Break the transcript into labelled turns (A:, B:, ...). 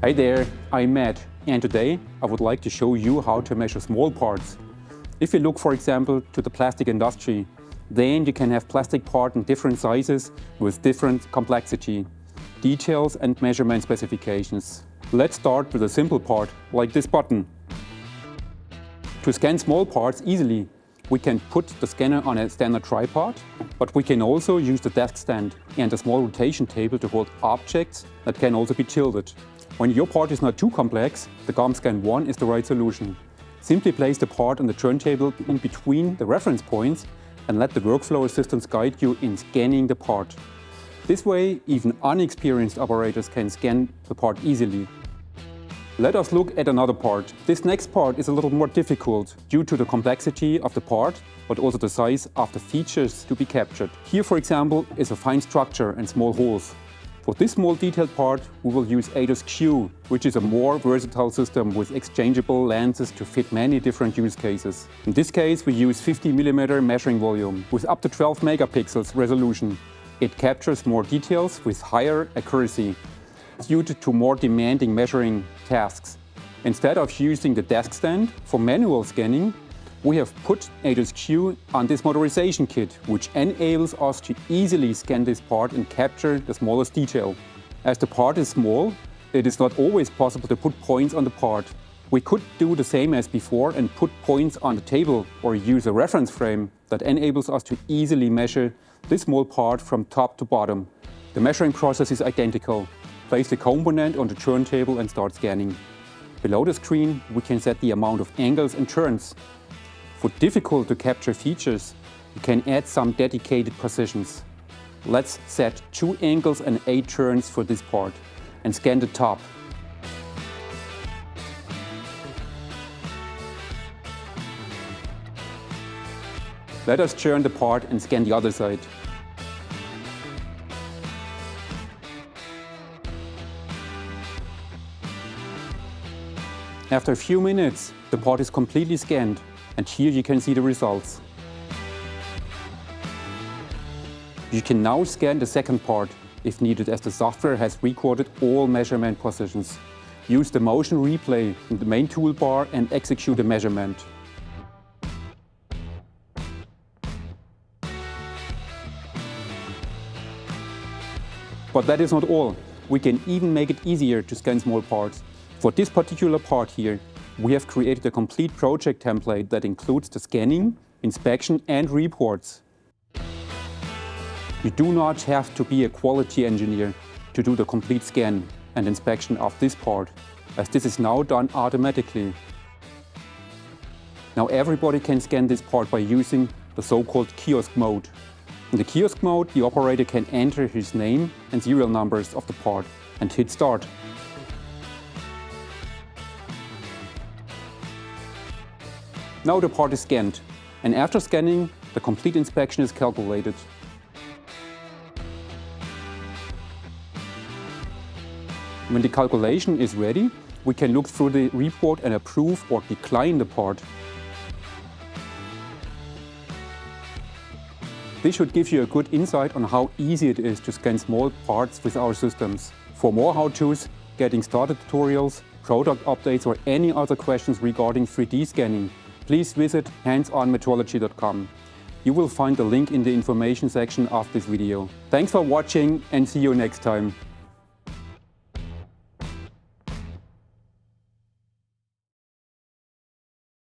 A: Hi there, I'm Matt, and today I would like to show you how to measure small parts. If you look, for example, to the plastic industry, then you can have plastic parts in different sizes with different complexity, details and measurement specifications. Let's start with a simple part, like this button. To scan small parts easily, we can put the scanner on a standard tripod, but we can also use the desk stand and a small rotation table to hold objects that can also be tilted. When your part is not too complex, the GOM-Scan 1 is the right solution. Simply place the part on the turntable in between the reference points and let the workflow assistants guide you in scanning the part. This way, even unexperienced operators can scan the part easily. Let us look at another part. This next part is a little more difficult due to the complexity of the part, but also the size of the features to be captured. Here, for example, is a fine structure and small holes. For this small detailed part, we will use ADAS-Q, which is a more versatile system with exchangeable lenses to fit many different use cases. In this case, we use 50mm measuring volume with up to 12 megapixels resolution. It captures more details with higher accuracy, suited to more demanding measuring tasks. Instead of using the desk stand for manual scanning, we have put ADAS-Q on this motorization kit, which enables us to easily scan this part and capture the smallest detail. As the part is small, it is not always possible to put points on the part. We could do the same as before and put points on the table or use a reference frame that enables us to easily measure this small part from top to bottom. The measuring process is identical. Place the component on the turntable and start scanning. Below the screen, we can set the amount of angles and turns. For difficult to capture features, you can add some dedicated positions. Let's set 2 angles and 8 turns for this part and scan the top. Let us turn the part and scan the other side. After a few minutes, the part is completely scanned, and here you can see the results. You can now scan the second part if needed, as the software has recorded all measurement positions. Use the motion replay in the main toolbar and execute the measurement. But that is not all. We can even make it easier to scan small parts. For this particular part here, we have created a complete project template that includes the scanning, inspection and reports. You do not have to be a quality engineer to do the complete scan and inspection of this part, as this is now done automatically. Now everybody can scan this part by using the so-called kiosk mode. In the kiosk mode, the operator can enter his name and serial numbers of the part and hit start. Now the part is scanned, and after scanning, the complete inspection is calculated. When the calculation is ready, we can look through the report and approve or decline the part. This should give you a good insight on how easy it is to scan small parts with our systems. For more how-tos, getting started tutorials, product updates or any other questions regarding 3D scanning, please visit handsonmetrology.com. You will find the link in the information section of this video. Thanks for watching and see you next time.